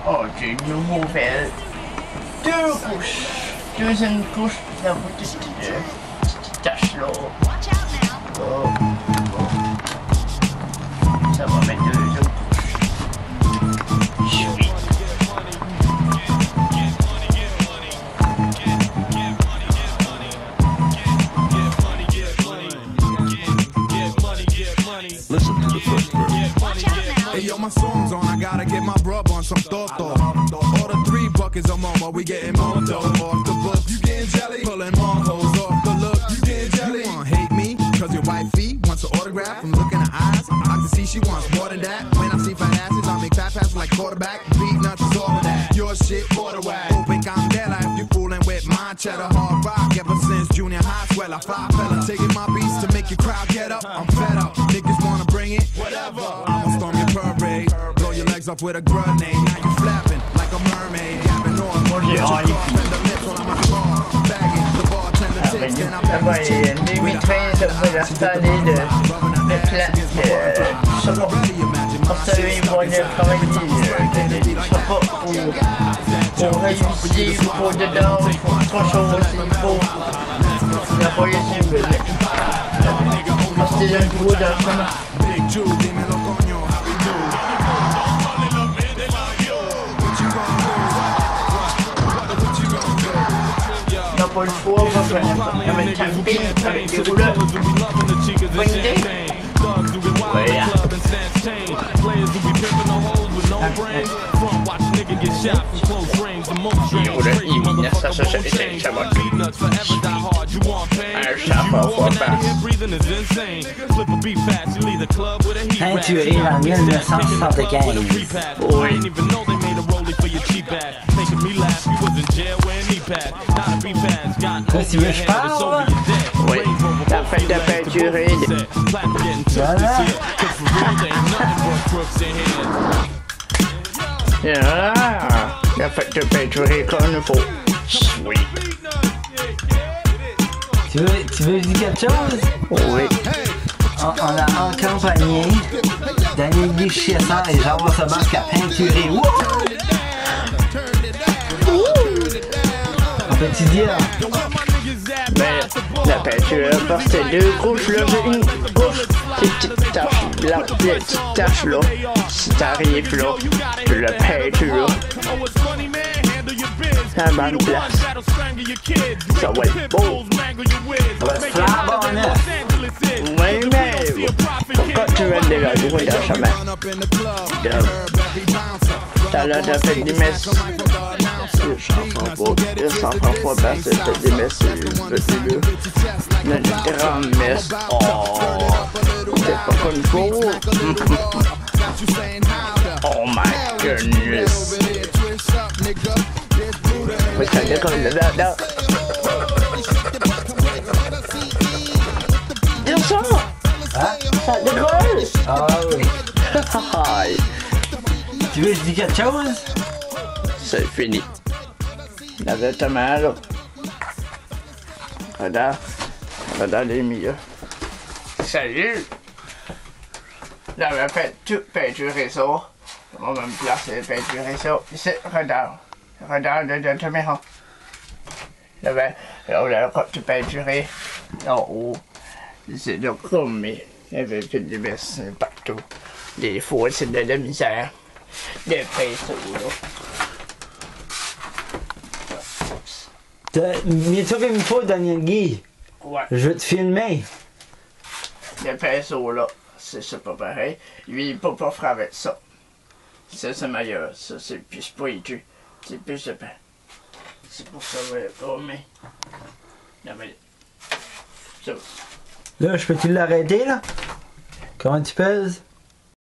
Oh, j'ai une nouvelle. Deux couches. Deuxième couche, la petite tache là. Oh. Ça va mettre deux autres couches. Chouette. Listen to the first verse. Hey yo, my song's on, I gotta get my brub on some toto. Order 3 buckets of mama, we getting more dough. Off the book, you getting jelly? Pulling more hoes off the look, you getting jelly? You wanna hate me, cause your wifey wants an autograph from looking in her eyes. I can see she wants more than that. When I see fat asses, I make fat passes like quarterback. Beat nuts is all of that. Your shit, order whack. Open candela if you fooling with my cheddar. Hard rock ever since junior high. Swell, I five fella. Taking my beats to make your crowd get up. I'm fed up. Niggas wanna bring it, whatever. I'ma storm your parade, blow your legs off with a grenade. Now you flapping like a mermaid, gapping on. With your cough and the lips while I'm a bar, bagging the bartender tips, then I back the chick. With a high shot, pour réussir, il faut dedans, il faut autre chose, il faut la réussir. C'est un gros d'un chemin. On n'a pas le choix, on va faire avec un camping, avec des rouleurs. Bonne idée? Voilà. Peinturé en 1975. Oui. Qu'est-ce que tu veux que je parle? Oui, la fête de peinturée. Voilà. La fête de peinturée comme il faut. Sweet. Tu veux dire quelque chose? Oui. On a accompagné Daniel Guichessant et Jean-François Sabasque à peinturer. On peut-tu dire? Ben, la peinture, parce que c'est 2 couches là, j'ai une couche, ces petites taches là, les petites taches là, si t'arrives là, tu le peinture, à la bonne place, ça va être beau. Ça va être flambant neuf. Oui, mais pourquoi tu veux déjà jouer dans le chemin? T'as l'air de faire des messes. Je s'en prend pas parce que t'as des messes, une grande messe. Oh, c'est pas comme il faut. Oh my goodness. Mais ça décolle là. Dis ça! Hein? Ça décolle! Ah oui. Tu veux que je dise quelque chose? C'est fini. Exactement là. Regarde les milieux. Salut! J'avais fait tout peinturer ça. On va me placer peinturer ça. Ici, regarde de caméra. J'avais tout peinturé en haut. C'est de chromé. Il y avait plus de messes partout. Des fois, c'est de la misère. Des pinceaux là. Mais tu fais une faute, Daniel Guy. Ouais. Je veux te filmer. Les pinceaux là, c'est pas pareil. Lui, il peut pas faire avec ça. Ça, c'est meilleur. Ça, c'est plus pointu. C'est plus épais. C'est pour ça que mais ça. Là, je peux-tu l'arrêter, là? Comment tu pèses?